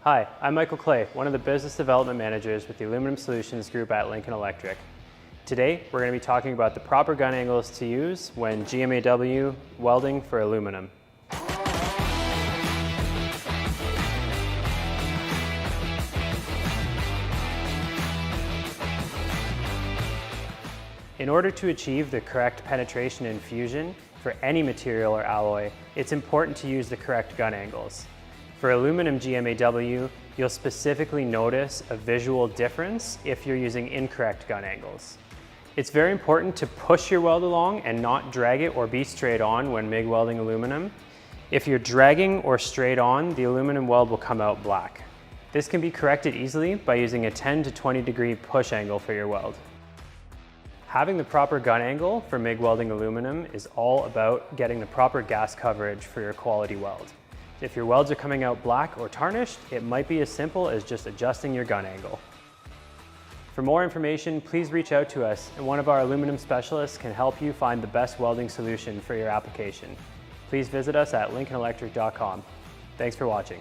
Hi, I'm Michael Clay, one of the business development managers with the Aluminum Solutions Group at Lincoln Electric. Today, we're going to be talking about the proper gun angles to use when GMAW welding for aluminum. In order to achieve the correct penetration and fusion for any material or alloy, it's important to use the correct gun angles. For aluminum GMAW, you'll specifically notice a visual difference if you're using incorrect gun angles. It's very important to push your weld along and not drag it or be straight on when MIG welding aluminum. If you're dragging or straight on, the aluminum weld will come out black. This can be corrected easily by using a 10 to 20 degree push angle for your weld. Having the proper gun angle for MIG welding aluminum is all about getting the proper gas coverage for your quality weld. If your welds are coming out black or tarnished, it might be as simple as just adjusting your gun angle. For more information, please reach out to us and one of our aluminum specialists can help you find the best welding solution for your application. Please visit us at lincolnelectric.com. Thanks for watching.